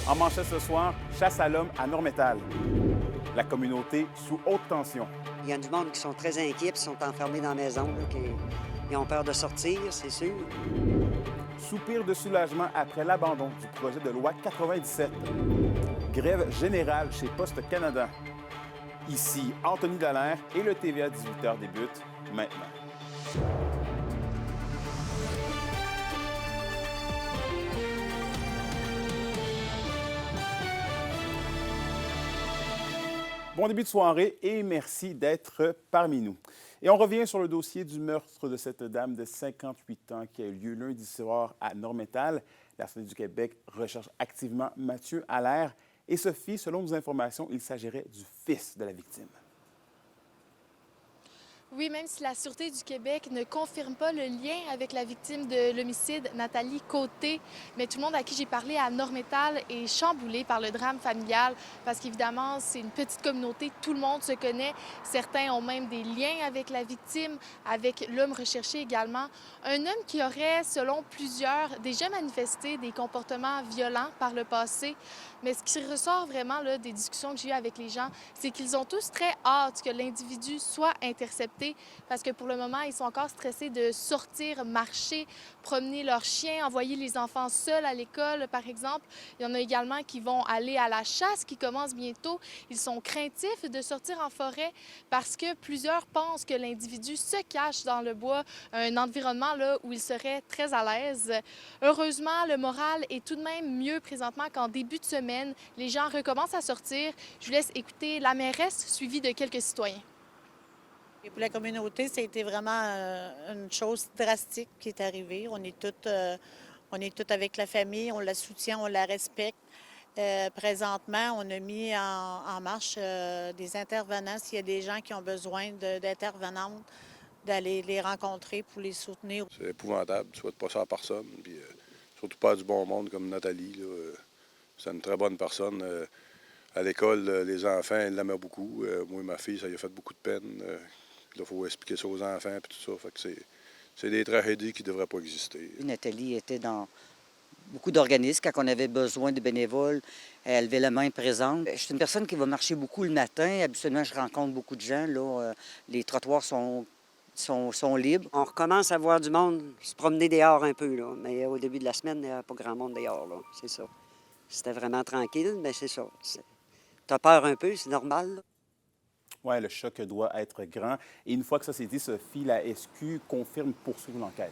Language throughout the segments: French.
En manchette ce soir, chasse à l'homme à Normétal. La communauté sous haute tension. Il y a du monde qui sont très inquiets, qui sont enfermés dans la maison, là, qui ont peur de sortir, c'est sûr. Soupir de soulagement après l'abandon du projet de loi 97. Grève générale chez Poste Canada. Ici, Anthony Dallaire et le TVA 18h débute maintenant. Bon début de soirée et merci d'être parmi nous. Et on revient sur le dossier du meurtre de cette dame de 58 ans qui a eu lieu lundi soir à Normétal. La Sûreté du Québec recherche activement Mathieu Allaire. Et Sophie, selon nos informations, il s'agirait du fils de la victime. Oui, même si la Sûreté du Québec ne confirme pas le lien avec la victime de l'homicide, Nathalie Côté, mais tout le monde à qui j'ai parlé à Normétal est chamboulé par le drame familial parce qu'évidemment, c'est une petite communauté, tout le monde se connaît. Certains ont même des liens avec la victime, avec l'homme recherché également. Un homme qui aurait, selon plusieurs, déjà manifesté des comportements violents par le passé. Mais ce qui ressort vraiment là, des discussions que j'ai eues avec les gens, c'est qu'ils ont tous très hâte que l'individu soit intercepté parce que pour le moment, ils sont encore stressés de sortir, marcher, promener leurs chiens, envoyer les enfants seuls à l'école, par exemple. Il y en a également qui vont aller à la chasse qui commence bientôt. Ils sont craintifs de sortir en forêt parce que plusieurs pensent que l'individu se cache dans le bois, un environnement là, où il serait très à l'aise. Heureusement, le moral est tout de même mieux présentement qu'en début de semaine. Les gens recommencent à sortir. Je vous laisse écouter la mairesse suivie de quelques citoyens. Et pour la communauté, ça a été vraiment une chose drastique qui est arrivée. On est toutes avec la famille, on la soutient, on la respecte. Présentement, on a mis en marche des intervenants. S'il y a des gens qui ont besoin d'intervenantes, d'aller les rencontrer pour les soutenir. C'est épouvantable. Tu ne souhaites pas ça à personne. Puis, surtout pas du bon monde comme Nathalie. Là. C'est une très bonne personne. À l'école, les enfants, elle l'aimaient beaucoup. Moi et ma fille, ça lui a fait beaucoup de peine. Il faut expliquer ça aux enfants et tout ça. Fait que c'est des tragédies qui ne devraient pas exister. Nathalie était dans beaucoup d'organismes. Quand on avait besoin de bénévoles, elle levait la main présente. Je suis une personne qui va marcher beaucoup le matin. Habituellement, je rencontre beaucoup de gens. Là. Les trottoirs sont libres. On recommence à voir du monde se promener dehors un peu. Là. Mais au début de la semaine, il n'y a pas grand monde dehors. Là. C'est ça. C'était vraiment tranquille, mais c'est ça. T'as peur un peu, c'est normal. Oui, le choc doit être grand. Et une fois que ça s'est dit, Sophie, la SQ confirme poursuivre l'enquête.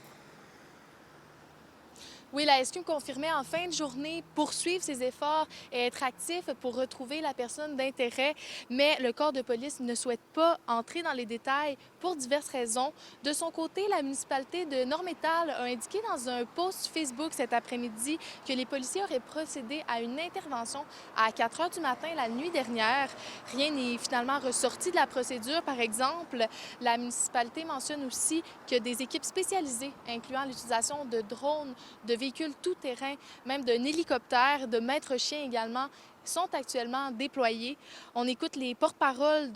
Oui, la SQ confirmait en fin de journée poursuivre ses efforts et être actif pour retrouver la personne d'intérêt. Mais le corps de police ne souhaite pas entrer dans les détails pour diverses raisons. De son côté, la municipalité de Normétal a indiqué dans un post Facebook cet après-midi que les policiers auraient procédé à une intervention à 4 heures du matin la nuit dernière. Rien n'est finalement ressorti de la procédure. Par exemple, la municipalité mentionne aussi que des équipes spécialisées, incluant l'utilisation de drones, de véhicules tout-terrain, même d'un hélicoptère, de maîtres-chiens également, sont actuellement déployés. On écoute les porte-paroles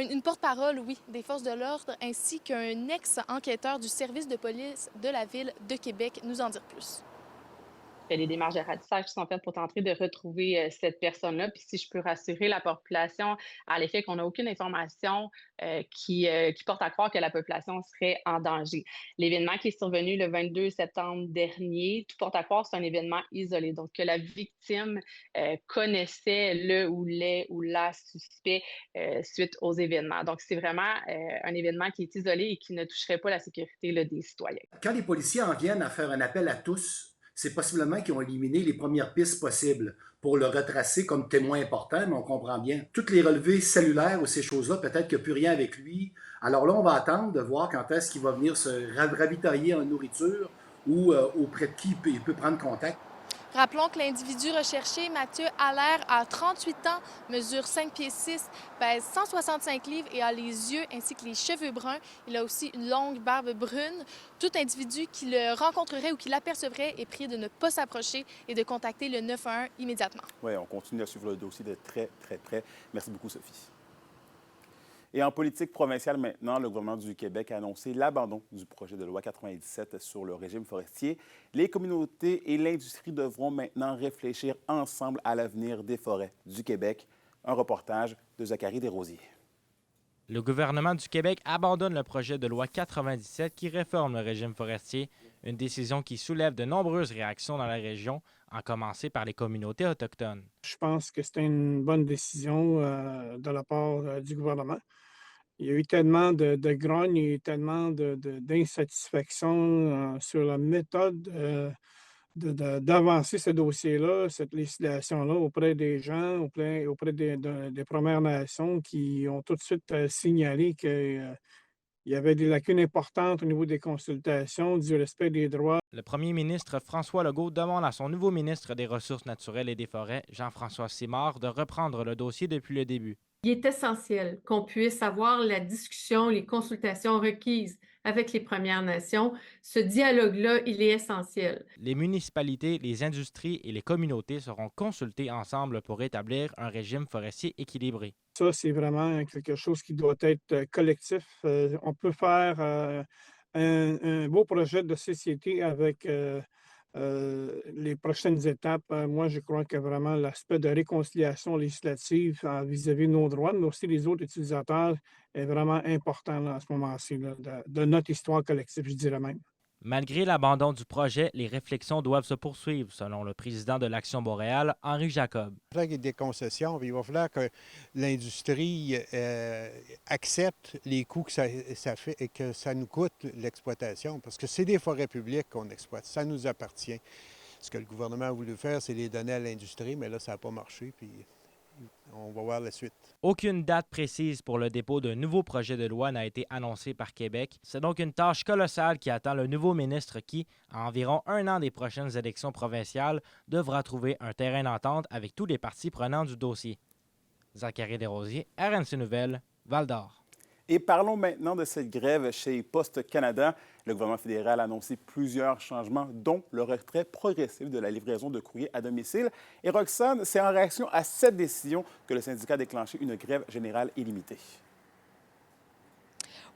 une porte-parole, oui, des forces de l'ordre, ainsi qu'un ex-enquêteur du service de police de la Ville de Québec nous en dire plus. Il y a des démarches de ratissage qui sont faites pour tenter de retrouver cette personne-là. Puis si je peux rassurer la population à l'effet qu'on n'a aucune information qui porte à croire que la population serait en danger. L'événement qui est survenu le 22 septembre dernier, tout porte à croire que c'est un événement isolé. Donc, que la victime connaissait le ou les ou la suspect suite aux événements. Donc, c'est vraiment un événement qui est isolé et qui ne toucherait pas la sécurité là, des citoyens. Quand les policiers en viennent à faire un appel à tous, c'est possiblement qu'ils ont éliminé les premières pistes possibles pour le retracer comme témoin important, mais on comprend bien. Toutes les relevés cellulaires ou ces choses-là, peut-être qu'il n'y a plus rien avec lui. Alors là, on va attendre de voir quand est-ce qu'il va venir se ravitailler en nourriture ou auprès de qui il peut prendre contact. Rappelons que l'individu recherché, Mathieu Allaire, a 38 ans, mesure 5 pieds 6, pèse 165 livres et a les yeux ainsi que les cheveux bruns. Il a aussi une longue barbe brune. Tout individu qui le rencontrerait ou qui l'apercevrait est prié de ne pas s'approcher et de contacter le 911 immédiatement. Oui, on continue à suivre le dossier de très, très près. Merci beaucoup, Sophie. Et en politique provinciale maintenant, le gouvernement du Québec a annoncé l'abandon du projet de loi 97 sur le régime forestier. Les communautés et l'industrie devront maintenant réfléchir ensemble à l'avenir des forêts du Québec. Un reportage de Zachary Desrosiers. Le gouvernement du Québec abandonne le projet de loi 97 qui réforme le régime forestier, une décision qui soulève de nombreuses réactions dans la région, à commencer par les communautés autochtones. Je pense que c'était une bonne décision de la part du gouvernement. Il y a eu tellement de grogne, il y a eu tellement d'insatisfaction sur la méthode d'avancer ce dossier-là, cette législation-là auprès des gens, auprès des Premières Nations qui ont tout de suite signalé qu'il y avait des lacunes importantes au niveau des consultations, du respect des droits. Le premier ministre François Legault demande à son nouveau ministre des Ressources naturelles et des Forêts, Jean-François Simard, de reprendre le dossier depuis le début. Il est essentiel qu'on puisse avoir la discussion, les consultations requises avec les Premières Nations. Ce dialogue-là, il est essentiel. Les municipalités, les industries et les communautés seront consultées ensemble pour établir un régime forestier équilibré. Ça, c'est vraiment quelque chose qui doit être collectif. On peut faire un beau projet de société avec les prochaines étapes. Moi, je crois que vraiment l'aspect de réconciliation législative vis-à-vis de nos droits, mais aussi les autres utilisateurs, est vraiment important là, à ce moment-ci, là, de notre histoire collective, je dirais même. Malgré l'abandon du projet, les réflexions doivent se poursuivre, selon le président de l'Action Boréale, Henri Jacob. Il va falloir qu'il y ait des concessions, puis il va falloir que l'industrie accepte les coûts que ça fait et que ça nous coûte l'exploitation, parce que c'est des forêts publiques qu'on exploite, ça nous appartient. Ce que le gouvernement a voulu faire, c'est les donner à l'industrie, mais là, ça n'a pas marché, puis on va voir la suite. Aucune date précise pour le dépôt d'un nouveau projet de loi n'a été annoncée par Québec. C'est donc une tâche colossale qui attend le nouveau ministre qui, à environ 1 an des prochaines élections provinciales, devra trouver un terrain d'entente avec tous les parties prenantes du dossier. Zachary Desrosiers, RNC Nouvelles, Val-d'Or. Et parlons maintenant de cette grève chez Poste Canada. Le gouvernement fédéral a annoncé plusieurs changements, dont le retrait progressif de la livraison de courrier à domicile. Et Roxane, c'est en réaction à cette décision que le syndicat a déclenché une grève générale illimitée.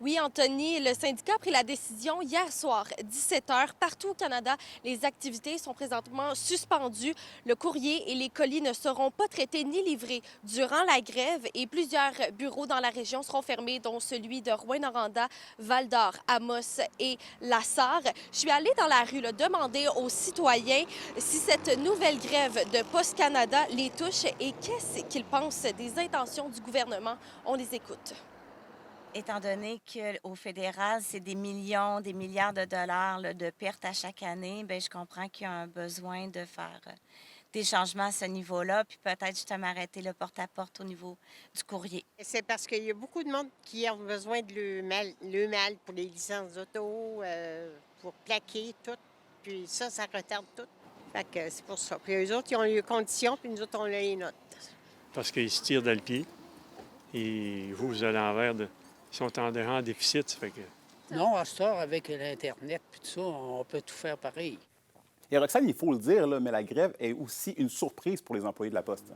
Oui, Anthony, le syndicat a pris la décision hier soir, 17h. Partout au Canada, les activités sont présentement suspendues. Le courrier et les colis ne seront pas traités ni livrés durant la grève et plusieurs bureaux dans la région seront fermés, dont celui de Rouyn-Noranda, Val-d'Or, Amos et La Sarre. Je suis allée dans la rue demander aux citoyens si cette nouvelle grève de Poste Canada les touche et qu'est-ce qu'ils pensent des intentions du gouvernement. On les écoute. Étant donné qu'au fédéral, c'est des millions, des milliards de dollars là, de pertes à chaque année, bien, je comprends qu'il y a un besoin de faire des changements à ce niveau-là, puis peut-être justement arrêter le porte-à-porte au niveau du courrier. C'est parce qu'il y a beaucoup de monde qui ont besoin de le mal pour les licences d'auto, pour plaquer tout, puis ça retarde tout. Fait que c'est pour ça. Puis eux autres, ils ont les conditions, puis nous autres, on a les notes. Parce qu'ils se tirent dans le pied, et vous à l'envers de... Ils sont en déficit, ça fait que... Non, à ce temps, avec l'Internet et tout ça, on peut tout faire pareil. Et Roxane, il faut le dire, là, mais la grève est aussi une surprise pour les employés de la Poste.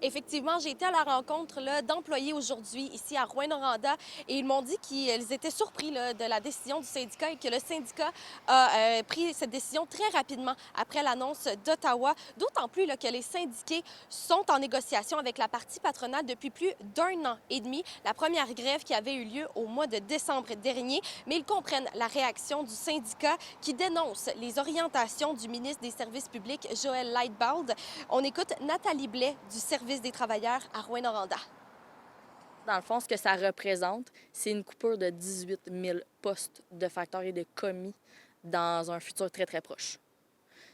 Effectivement, j'ai été à la rencontre d'employés aujourd'hui ici à Rouyn-Noranda et ils m'ont dit qu'ils étaient surpris de la décision du syndicat et que le syndicat a pris cette décision très rapidement après l'annonce d'Ottawa, d'autant plus que les syndiqués sont en négociation avec la partie patronale depuis plus d'1 an et demi. La première grève qui avait eu lieu au mois de décembre dernier, mais ils comprennent la réaction du syndicat qui dénonce les orientations du ministre des Services publics, Joël Lightbald. On écoute Nathalie Blais du Service des travailleurs à Rouyn-Noranda. Dans le fond, ce que ça représente, c'est une coupure de 18 000 postes de facteurs et de commis dans un futur très, très proche.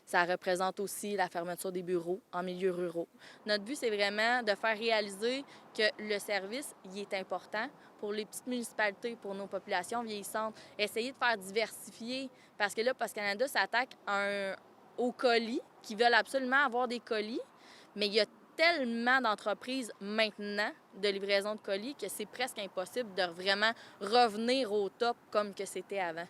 Ça représente aussi la fermeture des bureaux en milieu ruraux. Notre but, c'est vraiment de faire réaliser que le service, il est important pour les petites municipalités, pour nos populations vieillissantes. Essayer de faire diversifier, parce que là, Poste Canada s'attaque aux colis qui veulent absolument avoir des colis, mais il y a tellement d'entreprises maintenant de livraison de colis que c'est presque impossible de vraiment revenir au top comme que c'était avant.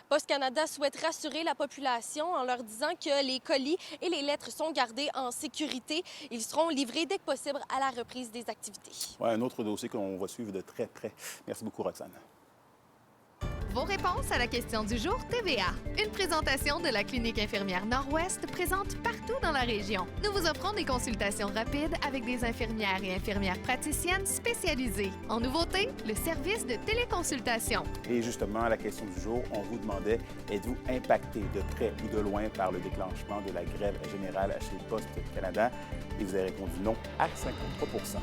Poste Canada souhaite rassurer la population en leur disant que les colis et les lettres sont gardés en sécurité. Ils seront livrés dès que possible à la reprise des activités. Ouais, un autre dossier qu'on va suivre de très près. Merci beaucoup, Roxane. Vos réponses à la question du jour TVA. Une présentation de la Clinique infirmière Nord-Ouest présente partout dans la région. Nous vous offrons des consultations rapides avec des infirmières et infirmières praticiennes spécialisées. En nouveauté, le service de téléconsultation. Et justement, à la question du jour, on vous demandait, êtes-vous impacté de près ou de loin par le déclenchement de la grève générale chez Poste Canada? Et vous avez répondu non à 53 %.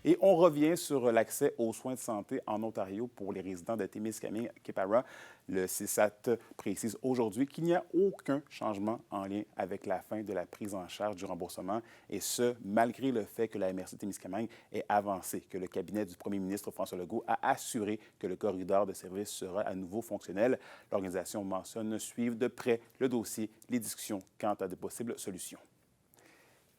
Et on revient sur l'accès aux soins de santé en Ontario pour les résidents de Témiscamingue-Kepara. Le CISAT précise aujourd'hui qu'il n'y a aucun changement en lien avec la fin de la prise en charge du remboursement, et ce, malgré le fait que la MRC Témiscamingue ait avancé que le cabinet du premier ministre François Legault a assuré que le corridor de service sera à nouveau fonctionnel. L'organisation mentionne suivre de près le dossier, les discussions quant à de possibles solutions.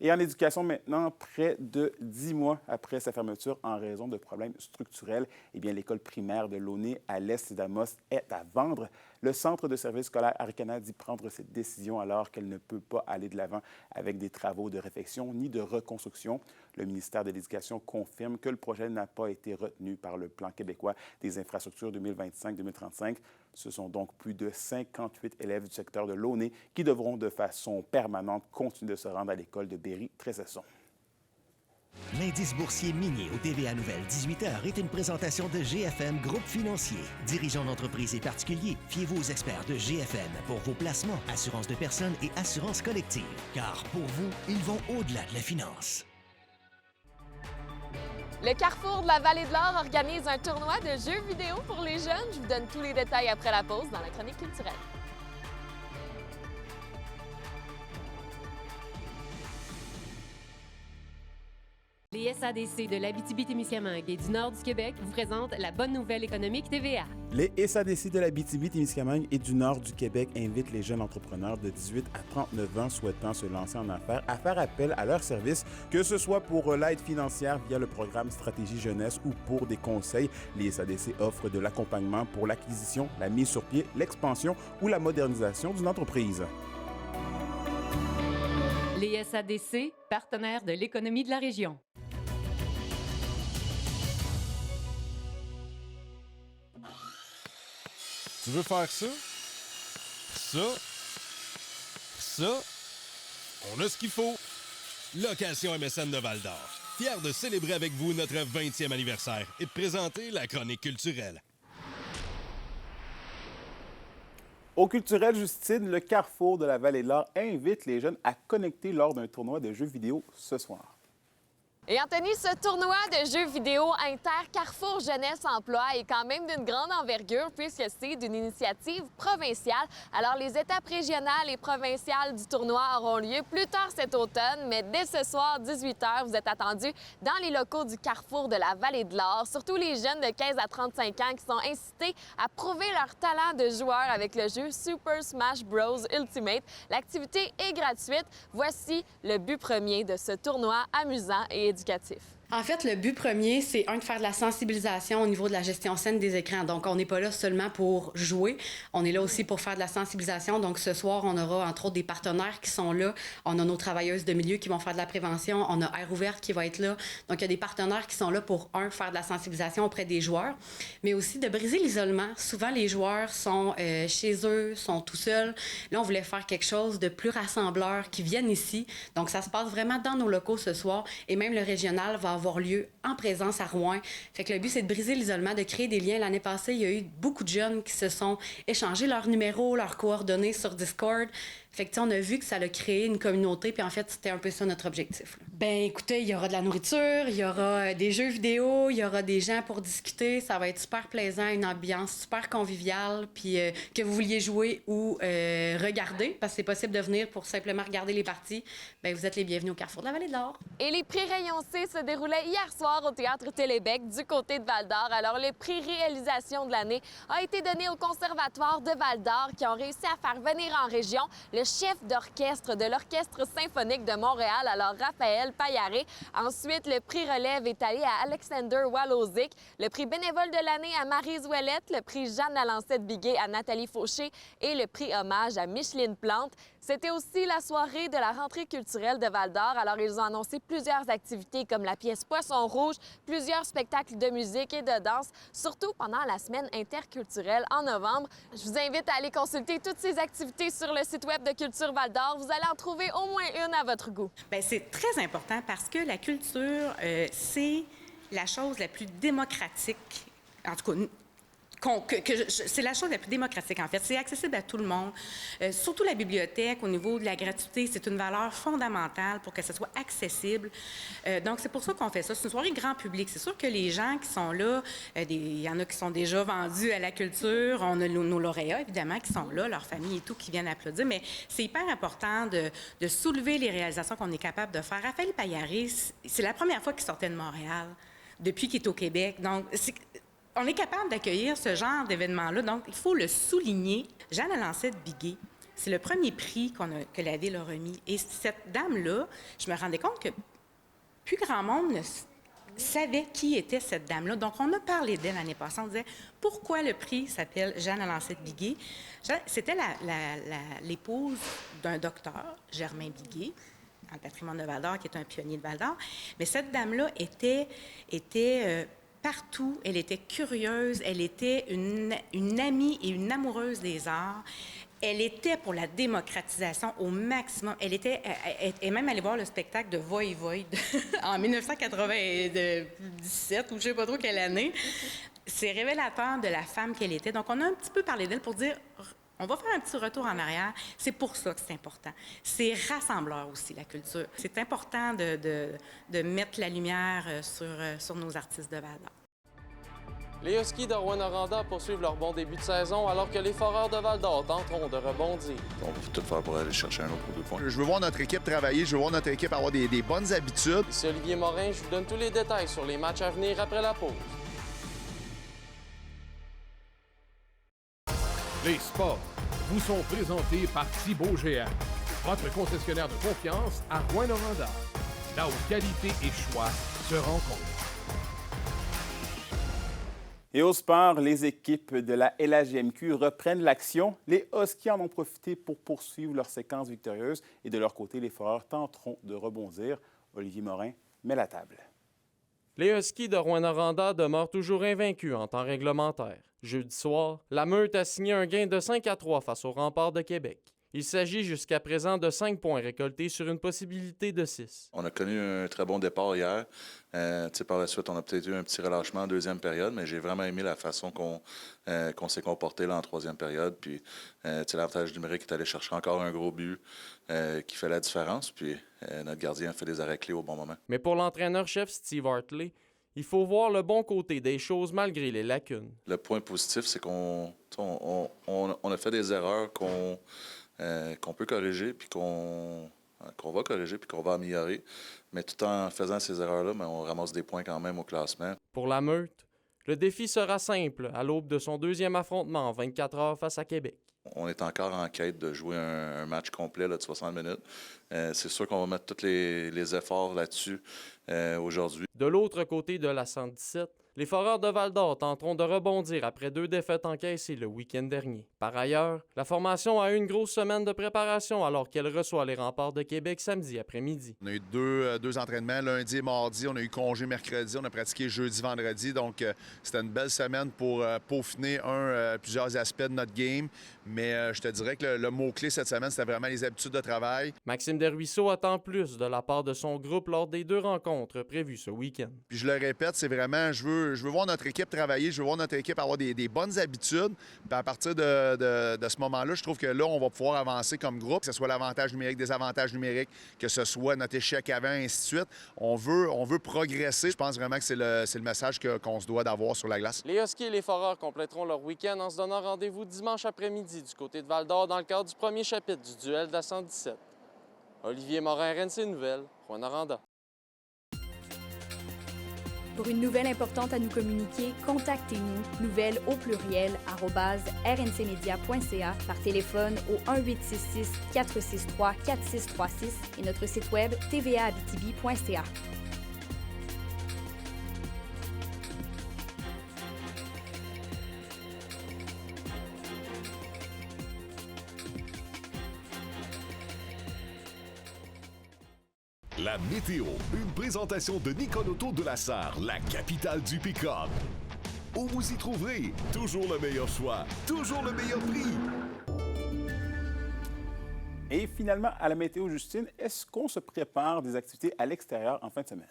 Et en éducation maintenant, près de 10 mois après sa fermeture en raison de problèmes structurels, eh bien, l'école primaire de Launay à l'est d'Amos est à vendre. Le Centre de services scolaires Arcana dit prendre cette décision alors qu'elle ne peut pas aller de l'avant avec des travaux de réfection ni de reconstruction. Le ministère de l'Éducation confirme que le projet n'a pas été retenu par le Plan québécois des infrastructures 2025-2035. Ce sont donc plus de 58 élèves du secteur de Launay qui devront de façon permanente continuer de se rendre à l'école de Berry-Tressesson. L'indice boursier minier au TVA Nouvelle 18h est une présentation de GFM Groupe Financier. Dirigeants d'entreprises et particuliers, fiez-vous aux experts de GFM pour vos placements, assurances de personnes et assurances collectives. Car pour vous, ils vont au-delà de la finance. Le Carrefour de la Vallée de l'Or organise un tournoi de jeux vidéo pour les jeunes. Je vous donne tous les détails après la pause dans la chronique culturelle. Les SADC de l'Abitibi-Témiscamingue et du nord du Québec vous présentent la bonne nouvelle économique TVA. Les SADC de l'Abitibi-Témiscamingue et du nord du Québec invitent les jeunes entrepreneurs de 18 à 39 ans souhaitant se lancer en affaires à faire appel à leurs services, que ce soit pour l'aide financière via le programme Stratégie Jeunesse ou pour des conseils. Les SADC offrent de l'accompagnement pour l'acquisition, la mise sur pied, l'expansion ou la modernisation d'une entreprise. Les SADC, partenaires de l'économie de la région. Tu veux faire ça? On a ce qu'il faut. Location MSN de Val-d'Or. Fier de célébrer avec vous notre 20e anniversaire et de présenter la chronique culturelle. Au Culturel Justine, le Carrefour de la Vallée de l'Or invite les jeunes à connecter lors d'un tournoi de jeux vidéo ce soir. Et Anthony, ce tournoi de jeux vidéo Inter-Carrefour Jeunesse Emploi est quand même d'une grande envergure puisque c'est d'une initiative provinciale. Alors, les étapes régionales et provinciales du tournoi auront lieu plus tard cet automne, mais dès ce soir, 18h, vous êtes attendus dans les locaux du Carrefour de la Vallée de l'Or. Surtout les jeunes de 15 à 35 ans qui sont incités à prouver leur talent de joueur avec le jeu Super Smash Bros. Ultimate. L'activité est gratuite. Voici le but premier de ce tournoi amusant et éducatif. En fait, le but premier, c'est de faire de la sensibilisation au niveau de la gestion saine des écrans. Donc, on n'est pas là seulement pour jouer, on est là aussi pour faire de la sensibilisation. Donc, ce soir, on aura entre autres des partenaires qui sont là. On a nos travailleuses de milieu qui vont faire de la prévention. On a Air Ouverte qui va être là. Donc, il y a des partenaires qui sont là pour, faire de la sensibilisation auprès des joueurs, mais aussi de briser l'isolement. Souvent, les joueurs sont chez eux, sont tout seuls. Là, on voulait faire quelque chose de plus rassembleur, qui viennent ici. Donc, ça se passe vraiment dans nos locaux ce soir. Et même le régional va avoir lieu en présence à Rouen. Fait que le but, c'est de briser l'isolement, de créer des liens. L'année passée, il y a eu beaucoup de jeunes qui se sont échangés leurs numéros, leurs coordonnées sur Discord. Fait que, on a vu que ça a créé une communauté, puis en fait, c'était un peu ça notre objectif. Ben, écoutez, il y aura de la nourriture, il y aura des jeux vidéo, il y aura des gens pour discuter. Ça va être super plaisant, une ambiance super conviviale, puis que vous vouliez jouer ou regarder, parce que c'est possible de venir pour simplement regarder les parties, ben vous êtes les bienvenus au Carrefour de la Vallée de l'Or. Et les prix Rayon C se déroulent déroulait hier soir au Théâtre Télébec du côté de Val-d'Or. Alors, le prix réalisation de l'année a été donné au Conservatoire de Val-d'Or qui ont réussi à faire venir en région le chef d'orchestre de l'Orchestre symphonique de Montréal, alors Raphaël Payaré. Ensuite, le prix relève est allé à Alexander Walozic, le prix bénévole de l'année à Maryse Ouellette, le prix Jeanne Alancette-Biguet à Nathalie Fauché et le prix hommage à Micheline Plante. C'était aussi la soirée de la rentrée culturelle de Val-d'Or. Alors, ils ont annoncé plusieurs activités comme la pièce Poisson rouge, plusieurs spectacles de musique et de danse, surtout pendant la semaine interculturelle en novembre. Je vous invite à aller consulter toutes ces activités sur le site web de Culture Val-d'Or. Vous allez en trouver au moins une à votre goût. Bien, c'est très important parce que la culture, c'est la chose la plus démocratique, en tout cas, c'est la chose la plus démocratique, en fait. C'est accessible à tout le monde. Surtout la bibliothèque, au niveau de la gratuité, c'est une valeur fondamentale pour que ce soit accessible. Donc, c'est pour ça qu'on fait ça. C'est une soirée grand public. C'est sûr que les gens qui sont là, il y en a qui sont déjà vendus à la culture. On a nos lauréats, évidemment, qui sont là, leur famille et tout, qui viennent applaudir. Mais c'est hyper important de soulever les réalisations qu'on est capable de faire. Raphaël Payaré, c'est la première fois qu'il sortait de Montréal depuis qu'il est au Québec. Donc, on est capable d'accueillir ce genre d'événement-là, donc il faut le souligner. Jeanne Alancette-Biguet, c'est le premier prix que la Ville a remis. Et cette dame-là, je me rendais compte que plus grand monde ne savait qui était cette dame-là. Donc, on a parlé d'elle l'année passée. On disait, pourquoi le prix s'appelle Jeanne Alancette-Biguet? C'était l'épouse d'un docteur, Germain Biguet, en patrimoine de Val-d'Or, qui est un pionnier de Val-d'Or. Mais cette dame-là était partout, elle était curieuse, elle était une amie et une amoureuse des arts. Elle était pour la démocratisation au maximum. Elle est même allée voir le spectacle de Voivode en 1997 ou je ne sais pas trop quelle année. C'est révélateur de la femme qu'elle était. Donc, on a un petit peu parlé d'elle pour dire, on va faire un petit retour en arrière. C'est pour ça que c'est important. C'est rassembleur aussi, la culture. C'est important de mettre la lumière sur nos artistes de Val-d'Or. Les Huskies de Rouyn-Noranda poursuivent leur bon début de saison alors que les Foreurs de Val-d'Or tenteront de rebondir. On va tout faire pour aller chercher un autre ou 2 points. Je veux voir notre équipe travailler, je veux voir notre équipe avoir des bonnes habitudes. Ici Olivier Morin, je vous donne tous les détails sur les matchs à venir après la pause. Les sports vous sont présentés par Thibaut GM, votre concessionnaire de confiance à Rouyn-Noranda, là où qualité et choix se rencontrent. Et au sport, les équipes de la LHJMQ reprennent l'action. Les Huskies en ont profité pour poursuivre leur séquence victorieuse et de leur côté, les Foreurs tenteront de rebondir. Olivier Morin met la table. Les Huskies de Rouyn-Noranda demeurent toujours invaincus en temps réglementaire. Jeudi soir, la Meute a signé un gain de 5-3 face aux Remparts de Québec. Il s'agit jusqu'à présent de 5 points récoltés sur une possibilité de 6. On a connu un très bon départ hier. Par la suite, on a peut-être eu un petit relâchement en deuxième période, mais j'ai vraiment aimé la façon qu'on s'est comporté là en troisième période. Puis, l'avantage numérique est allé chercher encore un gros but qui fait la différence. Puis, notre gardien a fait des arrêts clés au bon moment. Mais pour l'entraîneur-chef Steve Hartley, il faut voir le bon côté des choses malgré les lacunes. Le point positif, c'est qu'on a fait des erreurs qu'on peut corriger, puis qu'on va corriger, puis qu'on va améliorer. Mais tout en faisant ces erreurs-là, on ramasse des points quand même au classement. Pour la Meute, le défi sera simple à l'aube de son deuxième affrontement en 24 heures face à Québec. On est encore en quête de jouer un match complet là, de 60 minutes. C'est sûr qu'on va mettre tous les efforts là-dessus aujourd'hui. De l'autre côté de la 117, les Foreurs de Val-d'Or tenteront de rebondir après 2 défaites encaissées le week-end dernier. Par ailleurs, la formation a eu une grosse semaine de préparation alors qu'elle reçoit les Remparts de Québec samedi après-midi. On a eu deux entraînements, lundi et mardi. On a eu congé mercredi. On a pratiqué jeudi, vendredi. Donc, c'était une belle semaine pour peaufiner plusieurs aspects de notre game. Mais je te dirais que le mot-clé cette semaine, c'était vraiment les habitudes de travail. Maxime Desruisseaux attend plus de la part de son groupe lors des 2 rencontres prévues ce week-end. Puis je le répète, c'est vraiment, je veux voir notre équipe travailler, je veux voir notre équipe avoir des bonnes habitudes. Puis à partir de ce moment-là, je trouve que là, on va pouvoir avancer comme groupe, que ce soit l'avantage numérique, désavantage numérique, que ce soit notre échec avant, et ainsi de suite. On veut progresser. Je pense vraiment que c'est le message qu'on se doit d'avoir sur la glace. Les Huskies et les Foreurs compléteront leur week-end en se donnant rendez-vous dimanche après-midi du côté de Val-d'Or dans le cadre du premier chapitre du duel de la 117. Olivier Morin, RNC Nouvelles, Rouyn-Noranda. Pour une nouvelle importante à nous communiquer, contactez-nous, nouvelles au pluriel, @rncmedia.ca, par téléphone au 1-866-463-4636 et notre site web tvaabitibi.ca. La météo, une présentation de Nikon Auto de la Sarre, la capitale du pick-up. Où vous y trouverez toujours le meilleur choix, toujours le meilleur prix. Et finalement, à la météo, Justine, est-ce qu'on se prépare des activités à l'extérieur en fin de semaine?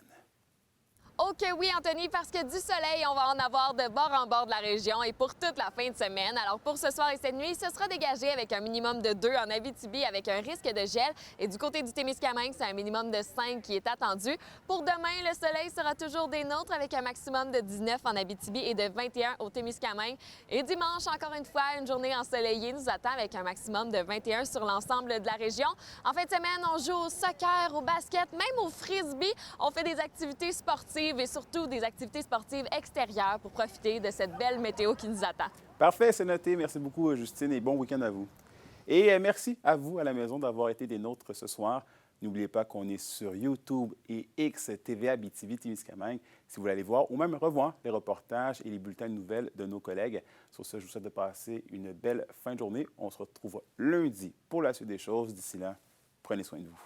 OK, oui, Anthony, parce que du soleil, on va en avoir de bord en bord de la région et pour toute la fin de semaine. Alors, pour ce soir et cette nuit, ce sera dégagé avec un minimum de 2 en Abitibi avec un risque de gel. Et du côté du Témiscamingue, c'est un minimum de 5 qui est attendu. Pour demain, le soleil sera toujours des nôtres avec un maximum de 19 en Abitibi et de 21 au Témiscamingue. Et dimanche, encore une fois, une journée ensoleillée nous attend avec un maximum de 21 sur l'ensemble de la région. En fin de semaine, on joue au soccer, au basket, même au frisbee. On fait des activités sportives et surtout des activités sportives extérieures pour profiter de cette belle météo qui nous attend. Parfait, c'est noté. Merci beaucoup, Justine, et bon week-end à vous. Et merci à vous à la maison d'avoir été des nôtres ce soir. N'oubliez pas qu'on est sur YouTube et X TVA Abitibi-Témiscamingue si vous voulez aller voir ou même revoir les reportages et les bulletins de nouvelles de nos collègues. Sur ce, je vous souhaite de passer une belle fin de journée. On se retrouve lundi pour la suite des choses. D'ici là, prenez soin de vous.